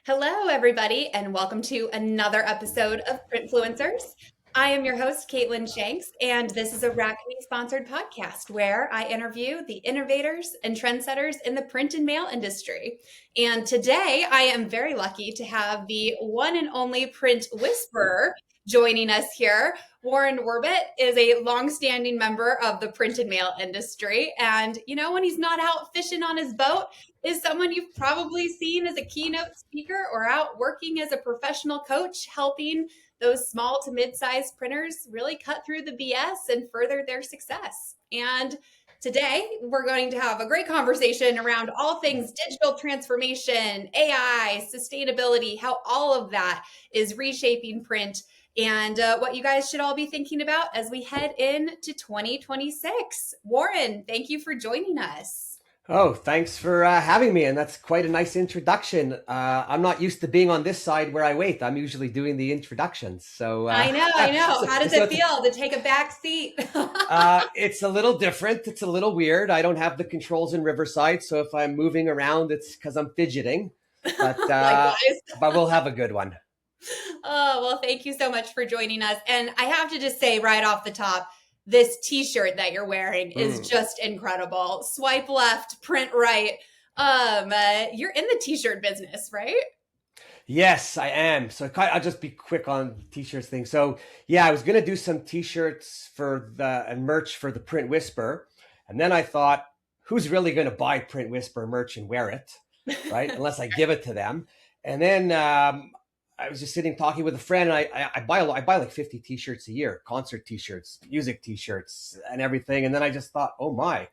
Hello, everybody, and welcome to another episode of Printfluencers. I am your host, Katelin Shanks, and this is a Raccoon sponsored podcast where I interview the innovators and trendsetters in the print and mail industry. And today I am very lucky to have the one and only print whisperer joining us here. Warren Werbitt is a longstanding member of the print and mail industry. And, when he's not out fishing on his boat, is someone you've probably seen as a keynote speaker or out working as a professional coach, helping those small to mid-sized printers really cut through the BS and further their success. And today, we're going to have a great conversation around all things digital transformation, AI, sustainability, how all of that is reshaping print, and what you guys should all be thinking about as we head into 2026. Warren, thank you for joining us. Oh, thanks for having me. And that's quite a nice introduction. I'm not used to being on this side where I wait. I'm usually doing the introductions. So I know. How does it feel to take a back seat? It's a little different. It's a little weird. I don't have the controls in Riverside. So if I'm moving around, it's because I'm fidgeting. But, but we'll have a good one. Oh, well, thank you so much for joining us. And I have to just say right off the top, this t-shirt that you're wearing is just incredible. Swipe left, print right. You're in the t-shirt business, right? Yes, I am. So I'll just be quick on the t-shirts thing. So yeah, I was going to do some t-shirts and merch for the Print Whisper. And then I thought, who's really going to buy Print Whisper merch and wear it, right? Unless I give it to them. And then I was just sitting talking with a friend, and I buy like 50 t-shirts a year, concert t-shirts, music t-shirts, and everything. And then I just thought, oh my,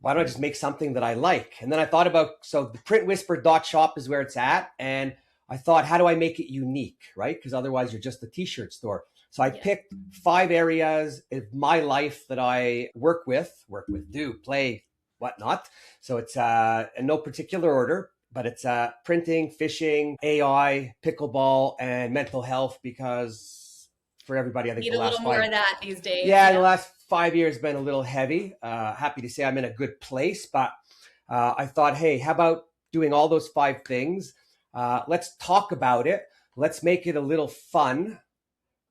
why don't I just make something that I like? And then I thought so the printwhisper.shop is where it's at. And I thought, how do I make it unique, right? Because otherwise you're just a t-shirt store. So I picked 5 areas of my life that I work with, do, play, whatnot. So it's in no particular order. But it's printing, fishing, AI, pickleball, and mental health, because for everybody, I think need a little more of that these days. Yeah, the last 5 years has been a little heavy. Happy to say I'm in a good place, but I thought, hey, how about doing all those 5 things? Let's talk about it. Let's make it a little fun,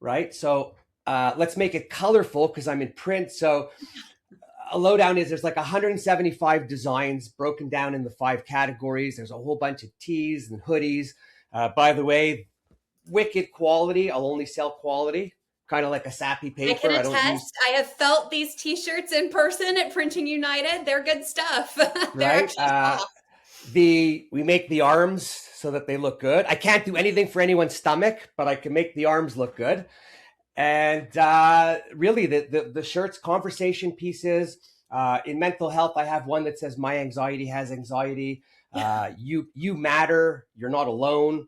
right? So let's make it colorful because I'm in print. So a lowdown is there's like 175 designs broken down in the 5 categories. There's a whole bunch of tees and hoodies. By the way, wicked quality. I'll only sell quality, kind of like a sappy paper. I can attest. I have felt these t-shirts in person at Printing United. They're good stuff. They're right. We make the arms so that they look good. I can't do anything for anyone's stomach, but I can make the arms look good. And really, the shirts, conversation pieces. In mental health, I have one that says, my anxiety has anxiety. You matter. You're not alone.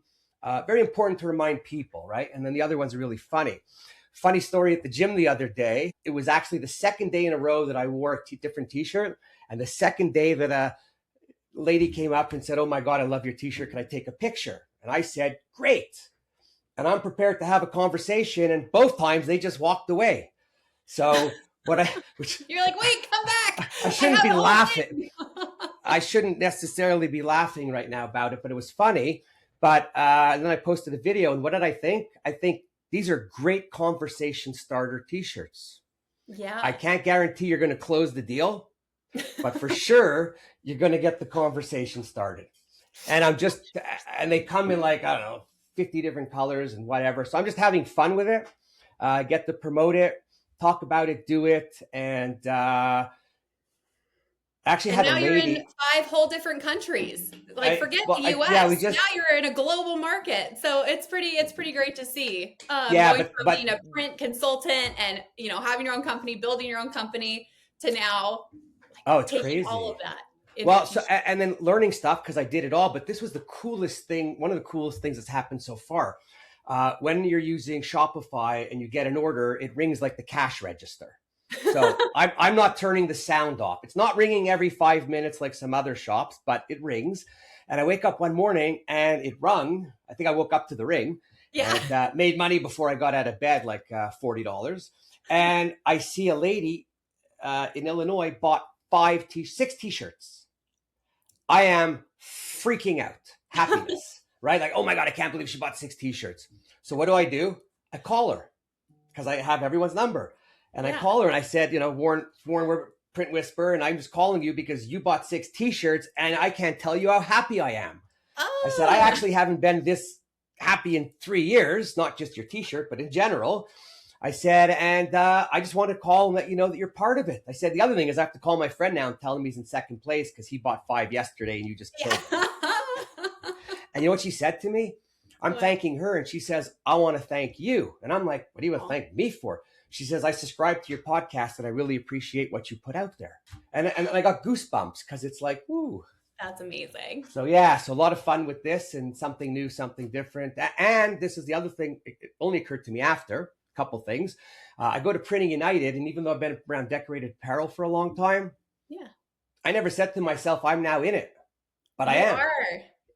Very important to remind people, right? And then the other ones are really funny. Funny story at the gym the other day. It was actually the second day in a row that I wore a different t-shirt. And the second day that a lady came up and said, oh my God, I love your t-shirt. Can I take a picture? And I said, great. And I'm prepared to have a conversation. And both times they just walked away. So you're like, wait, come back. I shouldn't be laughing. I shouldn't necessarily be laughing right now about it, but it was funny. But and then I posted a video. And what did I think? I think these are great conversation starter t-shirts. Yeah. I can't guarantee you're going to close the deal, but for sure, you're going to get the conversation started. And and they come in like, I don't know, 50 different colors and whatever. So I'm just having fun with it, get to promote it, talk about it, do it. And actually had a lady. Now you're in 5 whole different countries. Like forget the US. Now you're in a global market. So it's pretty great to see. Going from being a print consultant and, having your own company, building your own company to now it's crazy. All of that. Well, and then learning stuff because I did it all. But this was the coolest thing. One of the coolest things that's happened so far. When you're using Shopify and you get an order, it rings like the cash register. So I'm not turning the sound off. It's not ringing every 5 minutes like some other shops, but it rings. And I wake up one morning and it rung. I think I woke up to the ring. Yeah. And made money before I got out of bed, like $40. And I see a lady in Illinois bought 6 t-shirts. I am freaking out. Happiness. right? Like, oh my God, I can't believe she bought 6 t-shirts. So what do? I call her because I have everyone's number. And I Yeah. call her and I said, Warren Werbitt, Print Whisper, and I'm just calling you because you bought 6 t-shirts and I can't tell you how happy I am. I said, I Oh, actually haven't been this happy in 3 years, not just your t-shirt, but in general. I said, and I just want to call and let you know that you're part of it. I said, the other thing is I have to call my friend now and tell him he's in second place because he bought 5 yesterday and you just killed him. And you know what she said to me? I'm thanking her. And she says, I want to thank you. And I'm like, what do you want to thank me for? She says, I subscribe to your podcast and I really appreciate what you put out there. And I got goosebumps because it's like, woo. That's amazing. So yeah, so a lot of fun with this and something new, something different. And this is the other thing. It only occurred to me after a couple things. I go to Printing United, and even though I've been around decorated apparel for a long time, Yeah. I never said to myself, I'm now in it, but I You am. are.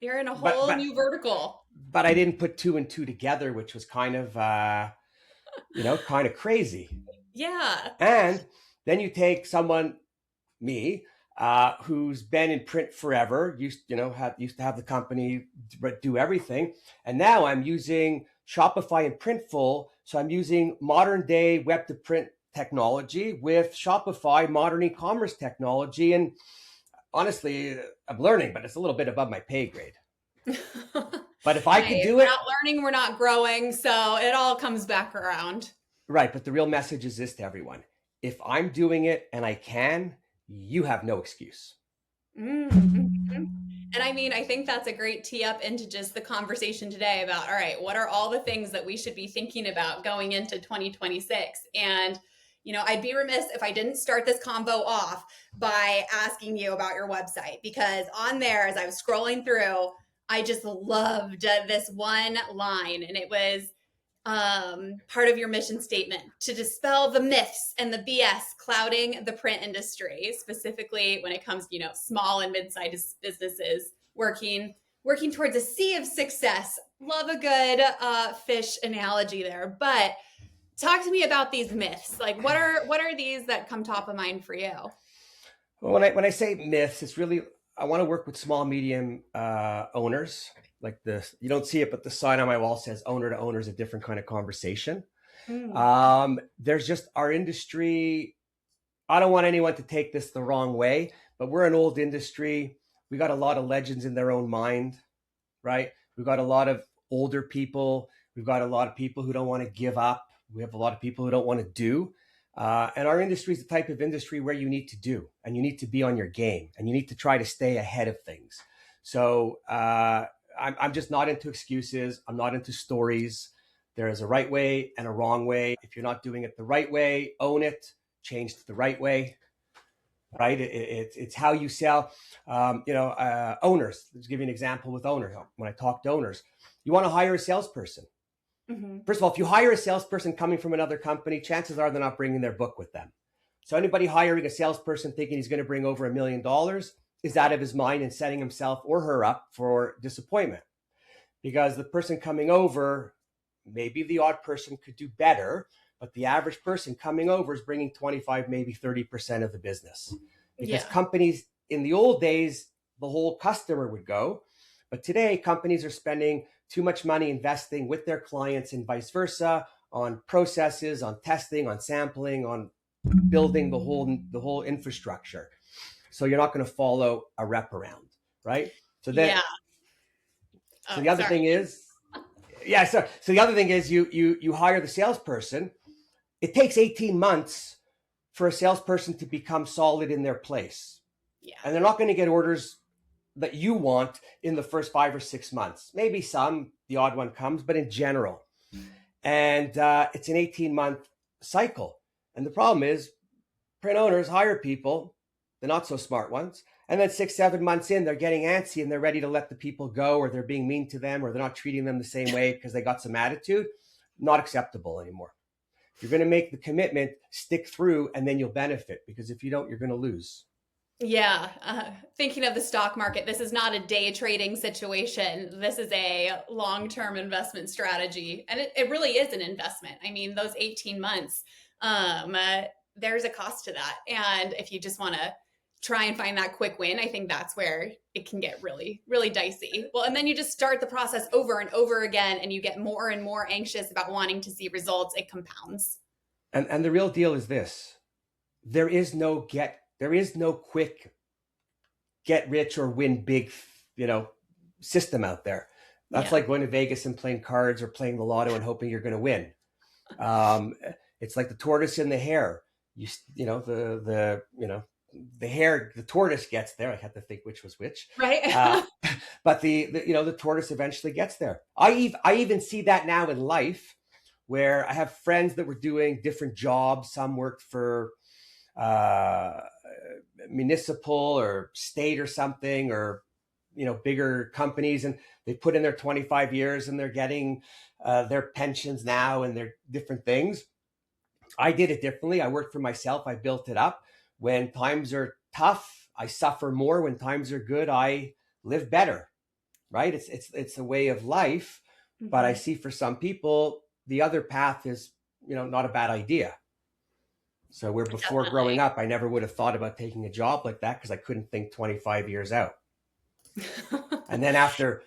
You're in a whole new vertical. But I didn't put 2 and 2 together, which was kind of, kind of crazy. Yeah. And then you take someone, me, who's been in print forever, used to have the company do everything, and now I'm using Shopify and Printful, so I'm using modern day web to print technology with Shopify modern e-commerce technology, and honestly, I'm learning, but it's a little bit above my pay grade. But if I could do it, we're not learning, we're not growing, so it all comes back around. Right, but the real message is this to everyone: if I'm doing it and I can, you have no excuse. Mm-hmm. And I mean, I think that's a great tee up into just the conversation today about, all right, what are all the things that we should be thinking about going into 2026? And, I'd be remiss if I didn't start this convo off by asking you about your website, because on there, as I was scrolling through, I just loved this one line, and it was part of your mission statement to dispel the myths and the BS clouding the print industry, specifically when it comes to, small and mid-sized businesses working towards a sea of success. Love a good fish analogy there, but talk to me about these myths. Like, what are these that come top of mind for you? Well, when I say myths, it's really, I want to work with small, medium owners. Like this, you don't see it, but the sign on my wall says owner to owner is a different kind of conversation. There's just our industry. I don't want anyone to take this the wrong way, but we're an old industry. We got a lot of legends in their own mind, right? We've got a lot of older people. We've got a lot of people who don't want to give up. We have a lot of people who don't want to do. And our industry is the type of industry where you need to do, and you need to be on your game, and you need to try to stay ahead of things. So I'm just not into excuses. I'm not into stories. There is a right way and a wrong way. If you're not doing it the right way, own it, change to the right way, right? It's how you sell. Owners, let's give you an example with owners. When I talk to owners, you want to hire a salesperson. Mm-hmm. First of all, if you hire a salesperson coming from another company, chances are they're not bringing their book with them. So anybody hiring a salesperson thinking he's going to bring over $1 million is out of his mind and setting himself or her up for disappointment, because the person coming over, maybe the odd person could do better, but the average person coming over is bringing 25, maybe 30% of the business. Because companies in the old days, the whole customer would go, but today companies are spending too much money investing with their clients and vice versa on processes, on testing, on sampling, on building the whole infrastructure. So you're not going to follow a rep around, right? So then, so the other thing is, so the other thing is you hire the salesperson. It takes 18 months for a salesperson to become solid in their place. Yeah. And they're not going to get orders that you want in the first 5 or 6 months. Maybe the odd one comes, but in general. And it's an 18-month cycle. And the problem is print owners hire people, the not so smart ones, and then 6-7 months in, they're getting antsy and they're ready to let the people go, or they're being mean to them, or they're not treating them the same way because they got some attitude. Not acceptable anymore. If you're going to make the commitment, stick through, and then you'll benefit, because if you don't, you're going to lose. Yeah. Thinking of the stock market, this is not a day trading situation. This is a long-term investment strategy. And it really is an investment. I mean, those 18 months, there's a cost to that. And if you just want to try and find that quick win, I think that's where it can get really, really dicey. Well, and then you just start the process over and over again, and you get more and more anxious about wanting to see results. It compounds. And the real deal is this: there is no quick get rich or win big, system out there. That's like going to Vegas and playing cards or playing the lotto and hoping you're going to win. It's like the tortoise and the hare. The hare, the tortoise gets there. I have to think which was which. Right. But the tortoise eventually gets there. I even see that now in life, where I have friends that were doing different jobs. Some worked for municipal or state or something, or bigger companies, and they put in their 25 years and they're getting their pensions now and their different things. I did it differently. I worked for myself. I built it up. When times are tough, I suffer more. When times are good, I live better. Right? It's a way of life. Mm-hmm. But I see for some people, the other path is, not a bad idea. So where before Definitely. Growing up, I never would have thought about taking a job like that because I couldn't think 25 years out. And then after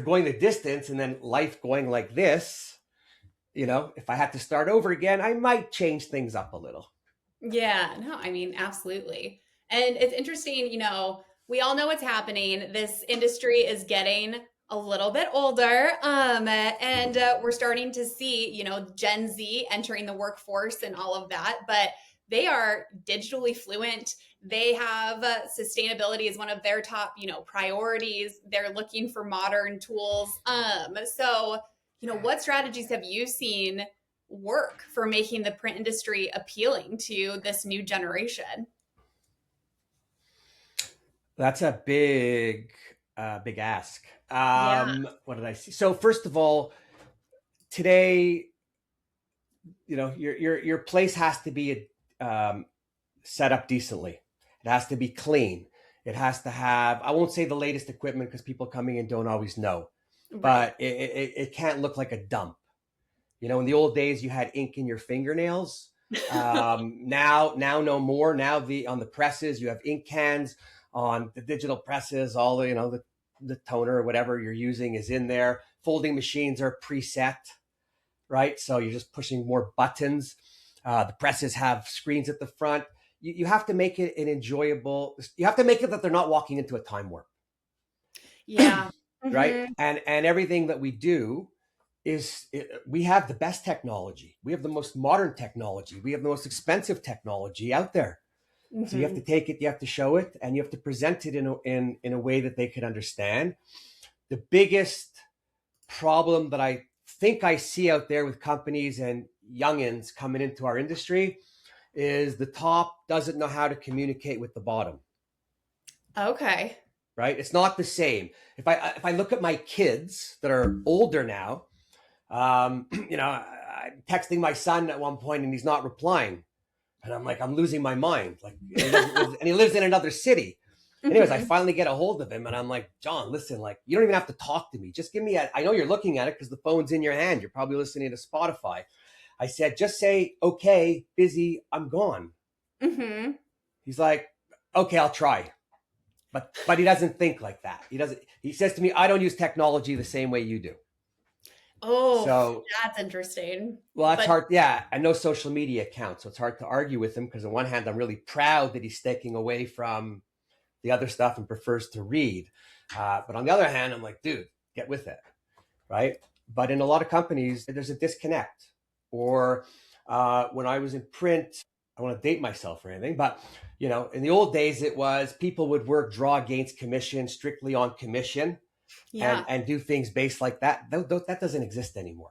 going the distance and then life going like this, if I had to start over again, I might change things up a little. Yeah, no, I mean, absolutely. And it's interesting, we all know what's happening. This industry is getting a little bit older, and we're starting to see, Gen Z entering the workforce and all of that, but they are digitally fluent. They have sustainability as one of their top, priorities. They're looking for modern tools. So, what strategies have you seen work for making the print industry appealing to this new generation? That's a big ask. What did I see? So first of all, today, your place has to be set up decently. It has to be clean. It has to have, I won't say the latest equipment because people coming in don't always know, right. But it can't look like a dump. In the old days, you had ink in your fingernails. Now no more. Now on the presses, you have ink cans. On the digital presses, all the toner or whatever you're using is in there. Folding machines are preset, right? So you're just pushing more buttons. The presses have screens at the front. You have to make it an enjoyable. You have to make it that they're not walking into a time warp. Yeah. Right. Mm-hmm. And everything that we do we have the best technology. We have the most modern technology. We have the most expensive technology out there. Mm-hmm. So you have to take it, you have to show it, and you have to present it in a way that they can understand. The biggest problem that I think I see out there with companies and youngins coming into our industry is the top doesn't know how to communicate with the bottom. Okay. Right? It's not the same. If I look at my kids that are older now, I'm texting my son at one point and he's not replying. And I'm like, I'm losing my mind. Like, and he lives in another city. Anyways, I finally get a hold of him and I'm like, John, listen, like, you don't even have to talk to me. Just give me I know you're looking at it because the phone's in your hand. You're probably listening to Spotify. I said, just say, okay, busy, I'm gone. Mm-hmm. He's like, okay, I'll try. But he doesn't think like that. He says to me, I don't use technology the same way you do. Oh, so that's interesting. Well, that's hard. Yeah, I know social media accounts, so it's hard to argue with him because on one hand, I'm really proud that he's sticking away from the other stuff and prefers to read. But on the other hand, I'm like, dude, get with it, right? But in a lot of companies, there's a disconnect. Or when I was in print, I don't want to date myself or anything, but in the old days, it was people would draw against commission, strictly on commission. Yeah. And do things based like that. That doesn't exist anymore.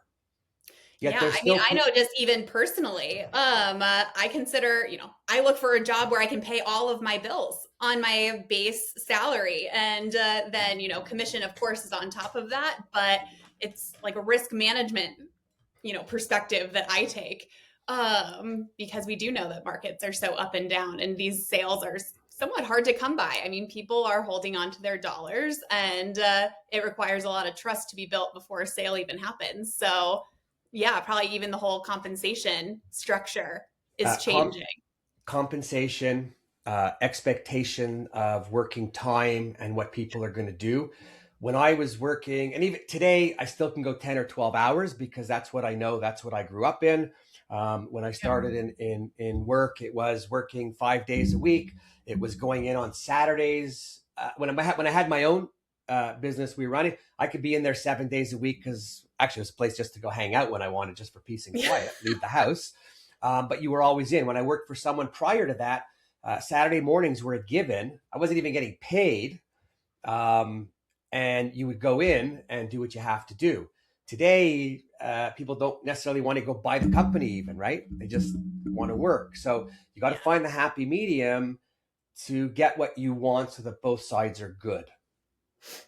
Yet I know just even personally, I consider, I look for a job where I can pay all of my bills on my base salary. And then, commission, of course, is on top of that. But it's like a risk management, perspective that I take because we do know that markets are so up and down and these sales are somewhat hard to come by. I mean, people are holding on to their dollars and it requires a lot of trust to be built before a sale even happens. So yeah, probably even the whole compensation structure is changing. Compensation, expectation of working time and what people are going to do. When I was working, and even today, I still can go 10 or 12 hours because that's what I know, that's what I grew up in. When I started in work, it was working 5 days a week. It was going in on Saturdays. When I had my own business we were running, I could be in there 7 days a week because actually it was a place just to go hang out when I wanted, just for peace and quiet, leave the house. But you were always in. When I worked for someone prior to that, Saturday mornings were a given. I wasn't even getting paid. And you would go in and do what you have to do. Today, people don't necessarily want to go buy the company even, right? They just want to work. So you got to find the happy medium to get what you want so that both sides are good.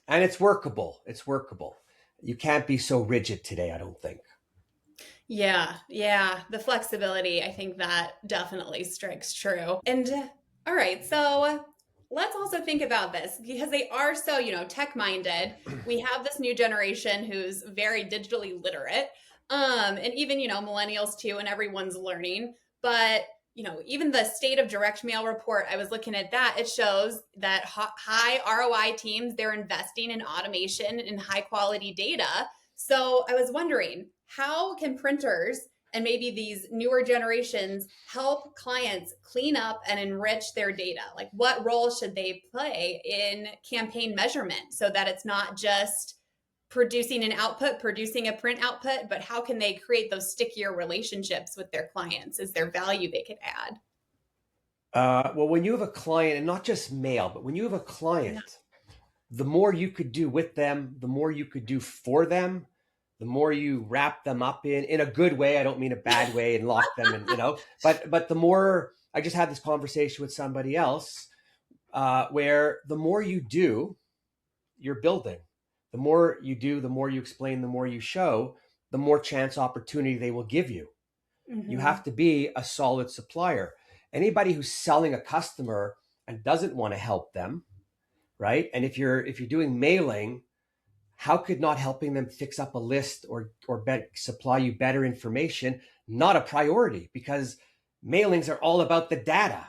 And it's workable. It's workable. You can't be so rigid today, I don't think. Yeah, yeah. The flexibility, I think that definitely strikes true. And all right, so let's also think about this because they are so, tech minded. We have this new generation who's very digitally literate. And even, millennials too, and everyone's learning. But even the state of direct mail report, I was looking at that. It shows that high ROI teams, they're investing in automation and high quality data. So I was wondering, how can printers and maybe these newer generations help clients clean up and enrich their data? Like, what role should they play in campaign measurement so that it's not just producing an output, producing a print output, but how can they create those stickier relationships with their clients? Is there value they could add? Well, when you have a client, and not just mail, but when you have a client, the more you could do with them, the more you could do for them, the more you wrap them up in a good way. I don't mean a bad way, and lock them in, but the more, I just had this conversation with somebody else, where the more you do, you're building. The more you do, the more you explain, the more you show, the more chance opportunity they will give you. Mm-hmm. You have to be a solid supplier. Anybody who's selling a customer and doesn't want to help them, right? And if you're doing mailing, how could not helping them fix up a list or supply you better information not a priority? Because mailings are all about the data.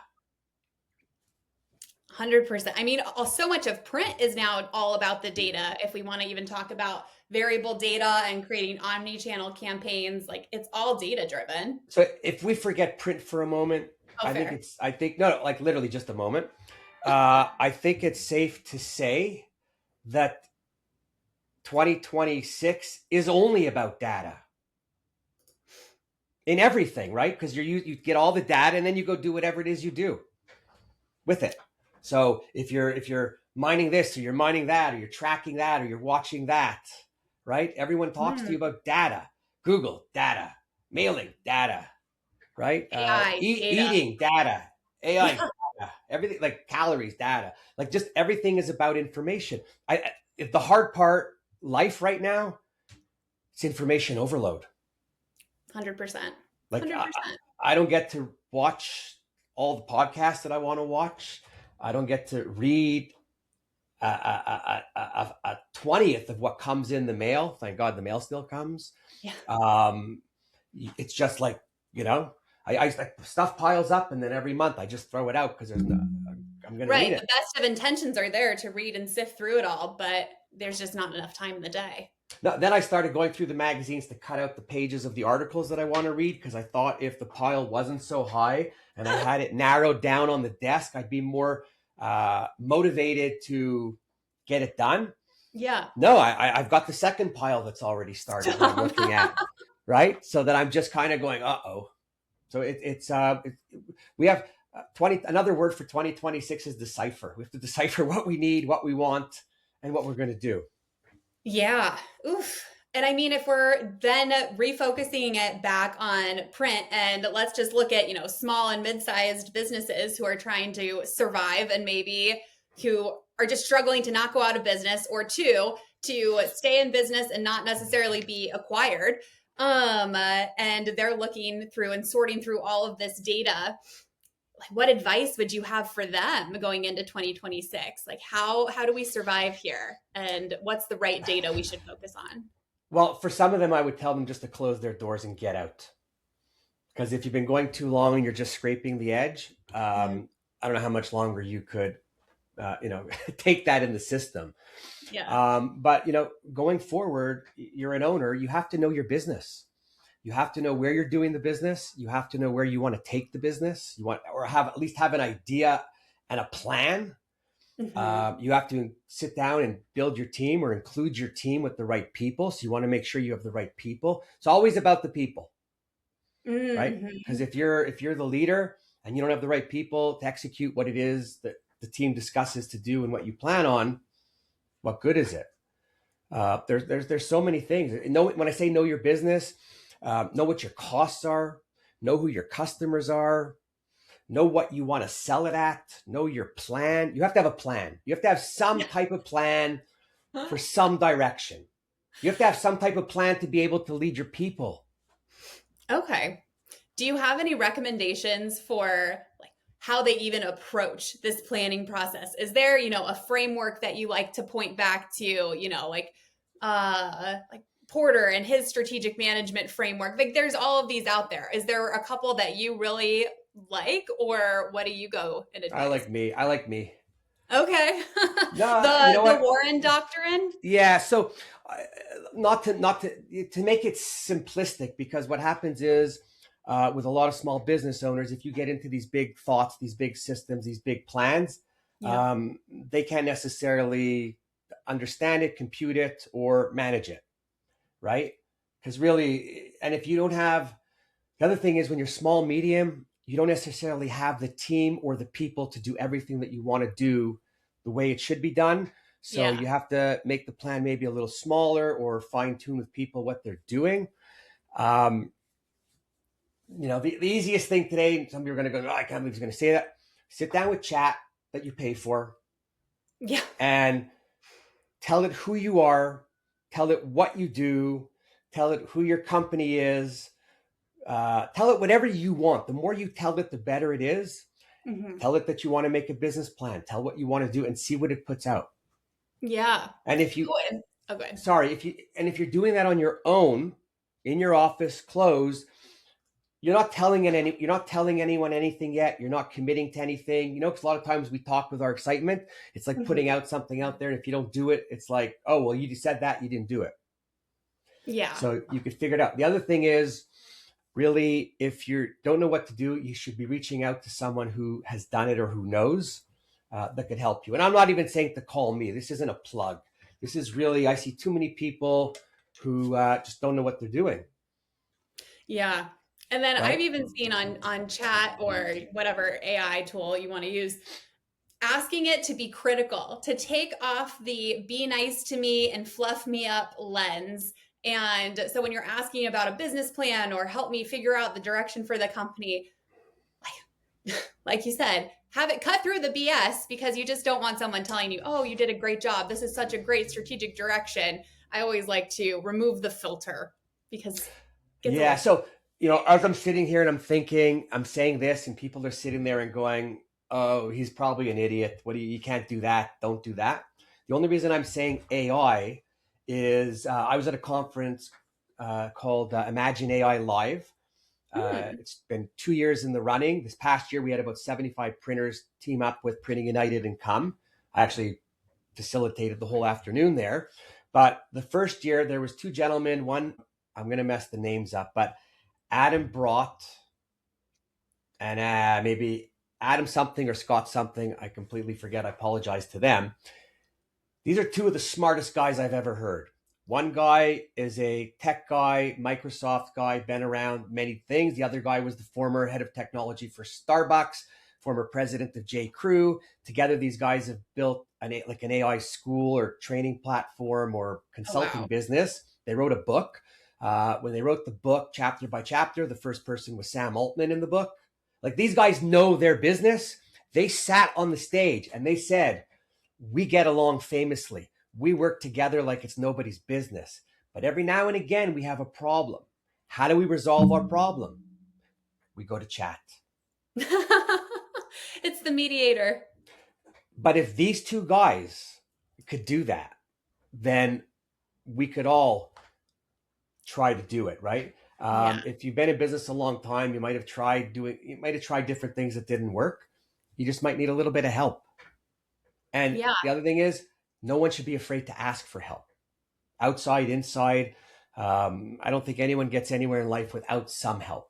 100%. I mean, so much of print is now all about the data. If we want to even talk about variable data and creating omni-channel campaigns, like it's all data driven. So if we forget print for a moment, Oh, I think no, like literally just a moment. I think it's safe to say that 2026 is only about data in everything, right? Because you get all the data and then you go do whatever it is you do with it. So if you're mining this or you're mining that or you're tracking that or you're watching that, right? Everyone talks to you about data. Google, data. Mailing, data, right? AI, data. Eating, data. AI, data. Everything, like calories, data. Like just everything is about information. The hard part, life right now, it's information overload. 100%. Like 100%. I don't get to watch all the podcasts that I want to watch. I don't get to read a 20th of what comes in the mail. Thank God the mail still comes. Yeah. It's just like, I stuff piles up, and then every month I just throw it out because I'm going to read it. The best of intentions are there to read and sift through it all, but there's just not enough time in the day. No, then I started going through the magazines to cut out the pages of the articles that I want to read, because I thought if the pile wasn't so high and I had it narrowed down on the desk, I'd be more motivated to get it done. Yeah. No, I've got the second pile that's already started that I'm looking at, right? So that I'm just kind of going, uh-oh. So we have another word for 2026 is decipher. We have to decipher what we need, what we want, and what we're going to do. Yeah. Oof. And I mean, if we're then refocusing it back on print, and let's just look at, small and mid-sized businesses who are trying to survive and maybe who are just struggling to not go out of business, or to stay in business and not necessarily be acquired. And they're looking through and sorting through all of this data. What advice would you have for them going into 2026? Like how do we survive here? And what's the right data we should focus on? Well, for some of them, I would tell them just to close their doors and get out. Because if you've been going too long and you're just scraping the edge, I don't know how much longer you could, take that in the system. Yeah. But going forward, you're an owner. You have to know your business. You have to know where you're doing the business. You have to know where you want to take the business. You want, or have at least have an idea and a plan. Hmm. You have to sit down and build your team or include your team with the right people. So you want to make sure you have the right people. It's always about the people, right? Hmm. Because if you're the leader and you don't have the right people to execute what it is that the team discusses to do and what you plan on, what good is it? There's so many things. When I say know your business, know what your costs are, know who your customers are, know what you want to sell it at, know your plan. You have to have a plan. You have to have some Yeah. type of plan for some direction. You have to have some type of plan to be able to lead your people. Okay. Do you have any recommendations for like how they even approach this planning process? Is there, a framework that you like to point back to, like Porter and his strategic management framework? Like there's all of these out there. Is there a couple that you really like, or what do you go and I advise? like me. I like me. Okay. No, you the know the what? Warren doctrine? Yeah. So, not to make it simplistic, because what happens is, with a lot of small business owners, if you get into these big thoughts, these big systems, these big plans, Yep. they can't necessarily understand it, compute it, or manage it, right? Because really, and if you don't have, the other thing is, when you're small, medium, you don't necessarily have the team or the people to do everything that you want to do the way it should be done. So Yeah. you have to make the plan maybe a little smaller or fine tune with people what they're doing. Um, the easiest thing today, some people are going to go, oh, I can't believe he's going to say that. Sit down with chat that you pay for Yeah. and tell it who you are, tell it what you do, tell it who your company is, tell it whatever you want. The more you tell it, the better it is. Hmm. Tell it that you want to make a business plan. Tell what you want to do and see what it puts out. Yeah. And if you, Oh, good. sorry, if you're doing that on your own, in your office, closed, you're not telling anyone anything yet. You're not committing to anything. Because a lot of times we talk with our excitement. It's like putting Hmm. out something out there, and if you don't do it, it's like, oh well, you just said that, you didn't do it. Yeah. So you could figure it out. The other thing is, really, if you don't know what to do, you should be reaching out to someone who has done it or who knows, that could help you. And I'm not even saying to call me. This isn't a plug. This is really, I see too many people who just don't know what they're doing, Yeah. And then I've right? even seen on chat or whatever AI tool you want to use, asking it to be critical, to take off the be nice to me and fluff me up lens. And so when you're asking about a business plan or help me figure out the direction for the company, like you said, have it cut through the BS, because you just don't want someone telling you, oh, you did a great job. This is such a great strategic direction. I always like to remove the filter because it gets a Yeah. little. So, as I'm sitting here and I'm thinking, I'm saying this, and people are sitting there and going, oh, he's probably an idiot. You can't do that. Don't do that. The only reason I'm saying AI is, I was at a conference called Imagine AI Live. Hmm. It's been 2 years in the running. This past year, we had about 75 printers team up with Printing United and come. I actually facilitated the whole afternoon there. But the first year, there was two gentlemen. One, I'm going to mess the names up, but Adam Brought and maybe Adam something or Scott something. I completely forget. I apologize to them. These are two of the smartest guys I've ever heard. One guy is a tech guy, Microsoft guy, been around many things. The other guy was the former head of technology for Starbucks, former president of J. Crew. Together, these guys have built an AI school or training platform or Oh, consulting wow. business. They wrote a book. When they wrote the book, chapter by chapter, the first person was Sam Altman in the book. Like, these guys know their business. They sat on the stage and they said, we get along famously. We work together like it's nobody's business. But every now and again, we have a problem. How do we resolve our problem? We go to chat. It's the mediator. But if these two guys could do that, then we could all try to do it, right? Yeah. If you've been in business a long time, you might have tried different things that didn't work. You just might need a little bit of help. And Yeah. the other thing is, no one should be afraid to ask for help. Outside, inside. I don't think anyone gets anywhere in life without some help.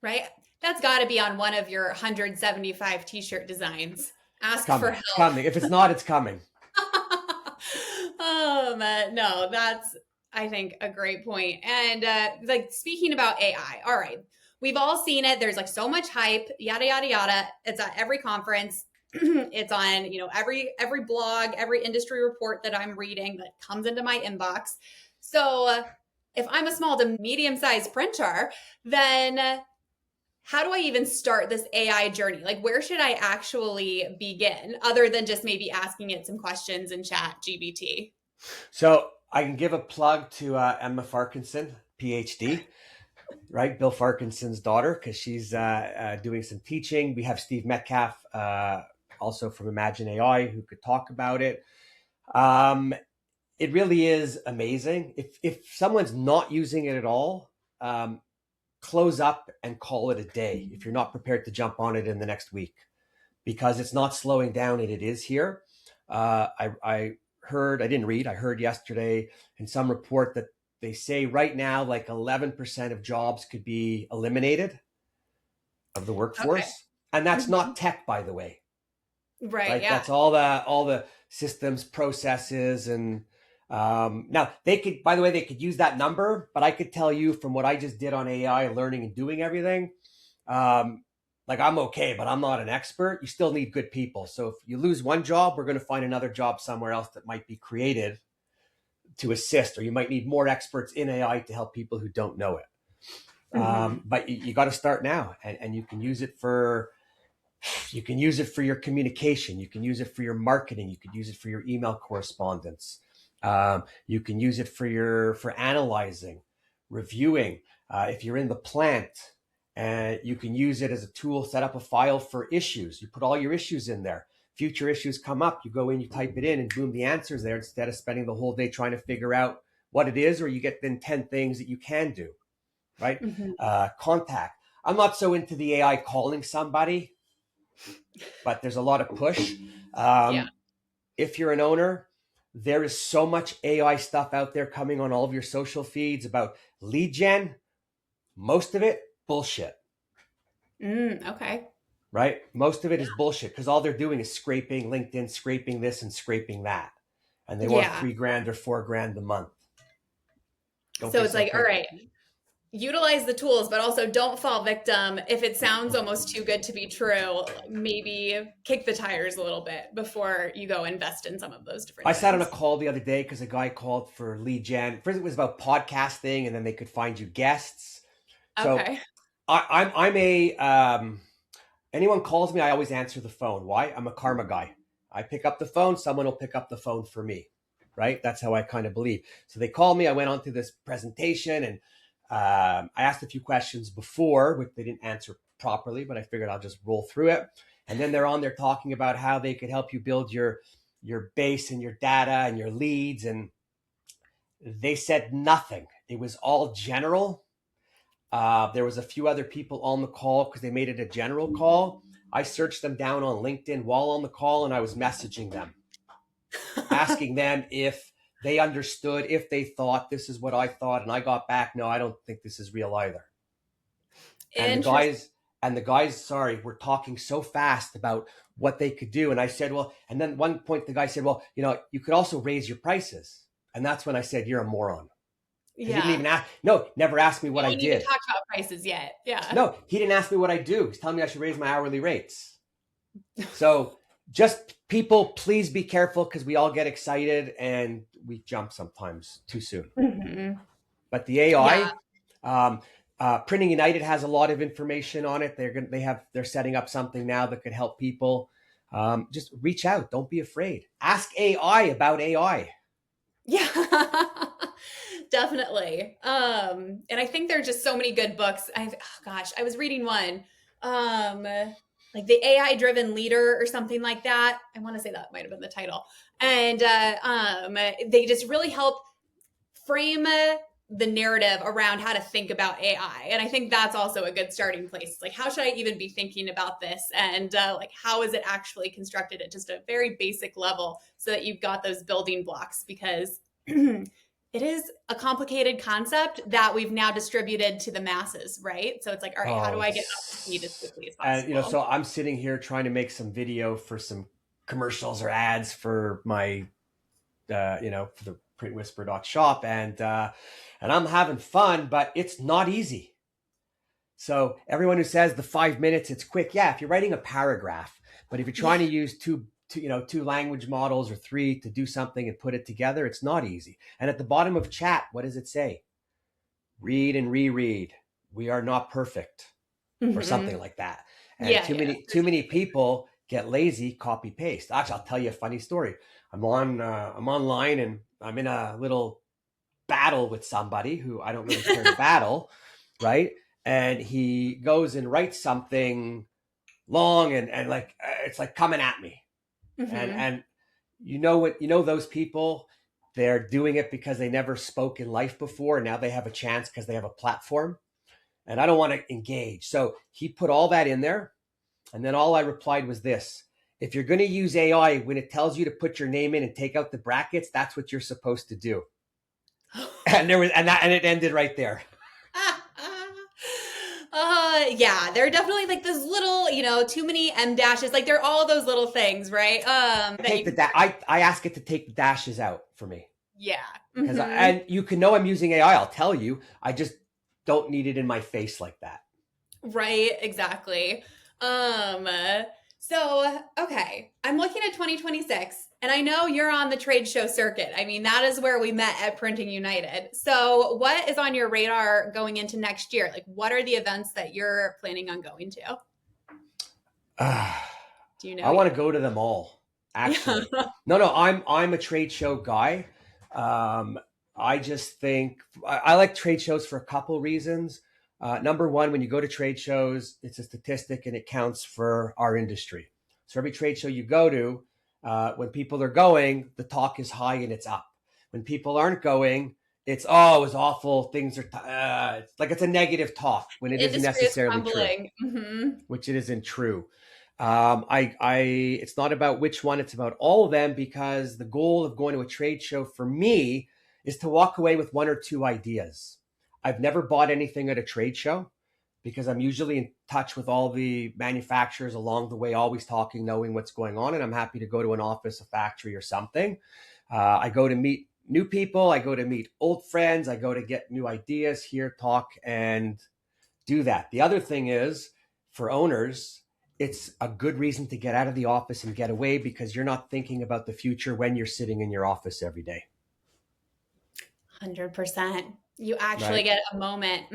Right. That's got to be on one of your 175 t-shirt designs. It's Ask for coming. help. It's coming. If it's not, it's coming. No, that's, I think, a great point. And like speaking about AI, all right, we've all seen it. There's like so much hype, yada yada yada. It's at every conference. It's on, every blog, every industry report that I'm reading that comes into my inbox. So if I'm a small to medium-sized printer, then how do I even start this AI journey? Like, where should I actually begin other than just maybe asking it some questions in chat GBT? So I can give a plug to Emma Farkinson, PhD, right? Bill Farkinson's daughter, because she's doing some teaching. We have Steve Metcalf, also from Imagine AI, who could talk about it. It really is amazing. If someone's not using it at all, close up and call it a day if you're not prepared to jump on it in the next week, because it's not slowing down and it is here. I heard yesterday in some report that they say right now like 11% of jobs could be eliminated of the workforce. Okay. And that's not tech, by the way. Right. Yeah. That's all the systems, processes, and now they could use that number, but I could tell you from what I just did on AI, learning and doing everything, like I'm okay, but I'm not an expert. You still need good people. So if you lose one job, we're going to find another job somewhere else that might be created to assist, or you might need more experts in AI to help people who don't know it. But you got to start now, and you can use it for your communication. You can use it for your marketing. You could use it for your email correspondence. You can use it for analyzing, reviewing. If you're in the plant, and you can use it as a tool, set up a file for issues. You put all your issues in there. Future issues come up, you go in, you type it in, and boom, the answer's there instead of spending the whole day trying to figure out what it is, or you get then 10 things that you can do, right? Contact. I'm not so into the AI calling somebody, but there's a lot of push. If you're an owner, there is so much AI stuff out there coming on all of your social feeds about lead gen. Most of it, bullshit. Okay. Right? Most of it is bullshit, because all they're doing is scraping LinkedIn, scraping this and scraping that. And they want $3,000 or $4,000 a month. So it's like, all right, utilize the tools, but also don't fall victim. If it sounds almost too good to be true, maybe kick the tires a little bit before you go invest in some of those different things. I sat on a call the other day because a guy called for lead gen. First it was about podcasting, and then they could find you guests. So okay. Anyone calls me, I always answer the phone. Why? I'm a karma guy. I pick up the phone, someone will pick up the phone for me, right? That's how I kind of believe. So they called me, I went on to this presentation, and I asked a few questions before, which they didn't answer properly, but I figured I'll just roll through it. And then they're on there talking about how they could help you build your base and your data and your leads. And they said nothing. It was all general. There was a few other people on the call because they made it a general call. I searched them down on LinkedIn while on the call, and I was messaging them, asking them if they understood, if they thought this is what I thought. And I got back, no, I don't think this is real either. And the guys, sorry, were talking so fast about what they could do. And I said, well, and then at one point the guy said, well, you could also raise your prices. And that's when I said, you're a moron. He didn't even ask. No, never asked me what I did. You didn't even talk about prices yet. Yeah. No, he didn't ask me what I do. He's telling me I should raise my hourly rates. So just people, please be careful, because we all get excited and we jump sometimes too soon. But the AI, Printing United has a lot of information on it. They're setting up something now that could help people. Just reach out. Don't be afraid. Ask AI about AI. Yeah. Definitely. And I think there are just so many good books. I was reading one, like the AI driven leader or something like that. I want to say that might've been the title. And, they just really help frame the narrative around how to think about AI. And I think that's also a good starting place. Like, how should I even be thinking about this? And like, how is it actually constructed at just a very basic level so that you've got those building blocks? Because it is a complicated concept that we've now distributed to the masses, right? So it's like, all right, how do I get up to speed as quickly as And possible? so I'm sitting here trying to make some video for some commercials or ads for my, for the printwhisper.shop, and I'm having fun, but it's not easy. So everyone who says the 5 minutes, it's quick. Yeah, if you're writing a paragraph, but if you're trying to use two language models or three to do something and put it together, it's not easy. And at the bottom of chat, what does it say? Read and reread. We are not perfect, or something like that. And too many people get lazy, copy paste. Actually, I'll tell you a funny story. I'm online and I'm in a little battle with somebody who I don't really care to battle, right? And he goes and writes something long and like it's like coming at me. And you know what, those people, they're doing it because they never spoke in life before, and now they have a chance because they have a platform, and I don't want to engage. So he put all that in there, and then all I replied was this: if you're going to use AI, when it tells you to put your name in and take out the brackets, that's what you're supposed to do. And it ended right there. Yeah, they're definitely like those little, too many M dashes. Like they're all those little things, right? I ask it to take the dashes out for me. Yeah. And you can know I'm using AI. I'll tell you. I just don't need it in my face like that. Right. Exactly. So, okay, I'm looking at 2026, and I know you're on the trade show circuit. I mean, that is where we met at Printing United. So what is on your radar going into next year? Like, what are the events that you're planning on going to? Do you know? I want to go to them all, actually. No, I'm a trade show guy. I just think I like trade shows for a couple reasons. Number one, when you go to trade shows, it's a statistic and it counts for our industry. So every trade show you go to, when people are going, the talk is high and it's up. When people aren't going, it's awful. Things are it's a negative talk when it isn't necessarily true, which it isn't true. It's not about which one, it's about all of them, because the goal of going to a trade show for me is to walk away with one or two ideas. I've never bought anything at a trade show because I'm usually in touch with all the manufacturers along the way, always talking, knowing what's going on. And I'm happy to go to an office, a factory or something. I go to meet new people. I go to meet old friends. I go to get new ideas, hear, talk, and do that. The other thing is, for owners, it's a good reason to get out of the office and get away, because you're not thinking about the future when you're sitting in your office every day. 100%. You actually get a moment.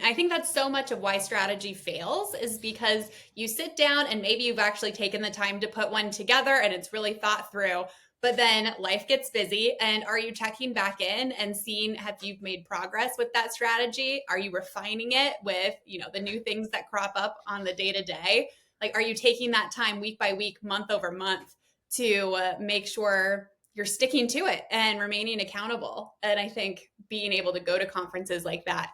I think that's so much of why strategy fails, is because you sit down and maybe you've actually taken the time to put one together and it's really thought through, but then life gets busy. And are you checking back in and seeing, have you made progress with that strategy? Are you refining it with, the new things that crop up on the day to day? Like, are you taking that time week by week, month over month to make sure you're sticking to it and remaining accountable? And I think being able to go to conferences like that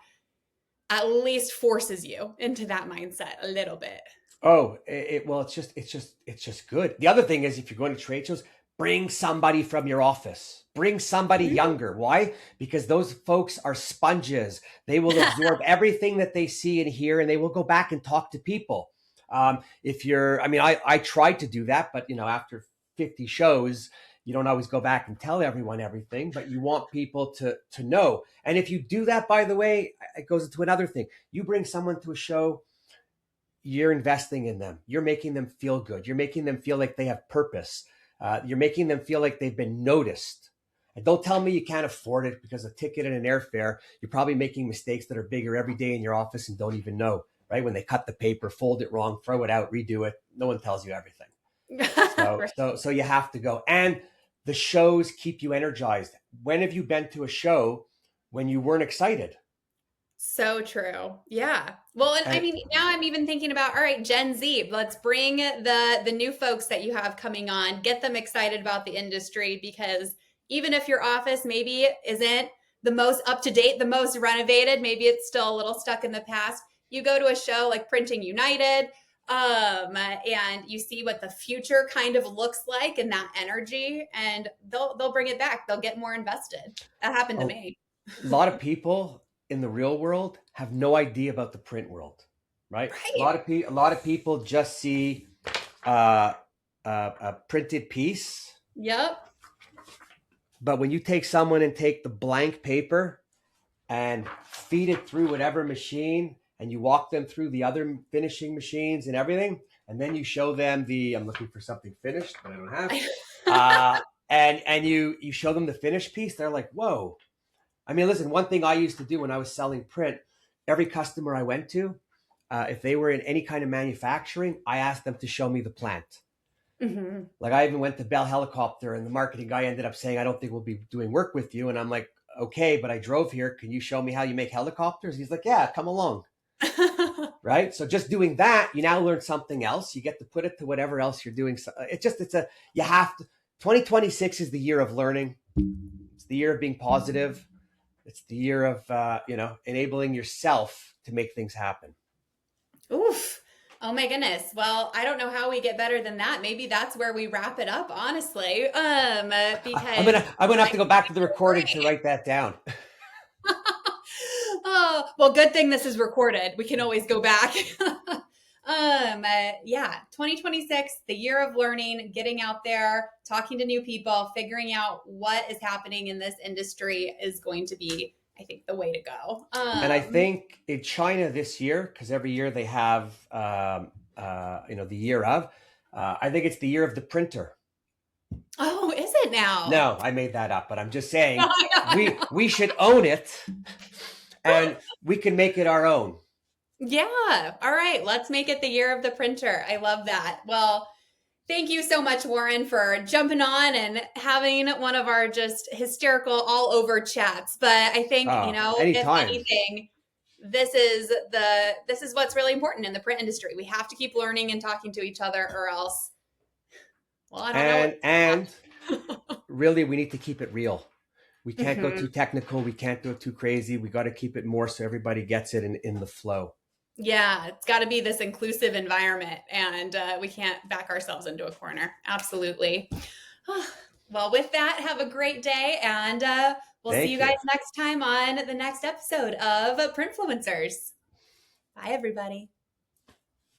at least forces you into that mindset a little bit. Oh, it's just good. The other thing is, if you're going to trade shows, bring somebody from your office, bring somebody younger. Why? Because those folks are sponges. They will absorb everything that they see and hear, and they will go back and talk to people. I tried to do that, but after 50 shows, you don't always go back and tell everyone everything, but you want people to know. And if you do that, by the way, it goes into another thing. You bring someone to a show, you're investing in them. You're making them feel good. You're making them feel like they have purpose. You're making them feel like they've been noticed. And don't tell me you can't afford it because a ticket and an airfare, you're probably making mistakes that are bigger every day in your office and don't even know, right? When they cut the paper, fold it wrong, throw it out, redo it. No one tells you everything. So you have to go. And the shows keep you energized. When have you been to a show when you weren't excited? So true. Yeah. Well, and now I'm even thinking about, all right, Gen Z, let's bring the new folks that you have coming on, get them excited about the industry, because even if your office maybe isn't the most up to date, the most renovated. Maybe it's still a little stuck in the past. You go to a show like Printing United, and you see what the future kind of looks like and that energy, and they'll bring it back. They'll get more invested. That happened to A me. lot of people in the real world have no idea about the print world, right? Right. A lot of people just see uh, a printed piece, Yep. but when you take someone and take the blank paper and feed it through whatever machine, and you walk them through the other finishing machines and everything, and then you show them I'm looking for something finished, but I don't have. And you show them the finished piece, they're like, whoa. I mean, listen, one thing I used to do when I was selling print, every customer I went to, if they were in any kind of manufacturing, I asked them to show me the plant. Mm-hmm. Like I even went to Bell Helicopter, and the marketing guy ended up saying, I don't think we'll be doing work with you. And I'm like, okay, but I drove here. Can you show me how you make helicopters? He's like, yeah, come along. Right. So just doing that, you now learn something else. You get to put it to whatever else you're doing. So you have to, 2026 is the year of learning. It's the year of being positive. It's the year of, enabling yourself to make things happen. Oof. Oh my goodness. Well, I don't know how we get better than that. Maybe that's where we wrap it up, honestly. Because I'm gonna have to go back to the recording to write that down. oh, well, good thing this is recorded. We can always go back. Yeah, 2026, the year of learning, getting out there, talking to new people, figuring out what is happening in this industry is going to be, I think, the way to go. And I think in China this year, because every year they have, the year of, I think it's the year of the printer. Oh, is it now? No, I made that up, but I'm just saying we should own it, and we can make it our own. Yeah. All right. Let's make it the year of the printer. I love that. Well, thank you so much, Warren, for jumping on and having one of our just hysterical all over chats. But I think, anytime. if anything, this is what's really important in the print industry. We have to keep learning and talking to each other, or else, well, I don't know. And really, we need to keep it real. We can't go too technical. We can't do it too crazy. We got to keep it more so everybody gets it in the flow. Yeah, it's got to be this inclusive environment, and we can't back ourselves into a corner. Absolutely. Well, with that, have a great day, and we'll see you guys next time on the next episode of Printfluencers. Bye, everybody.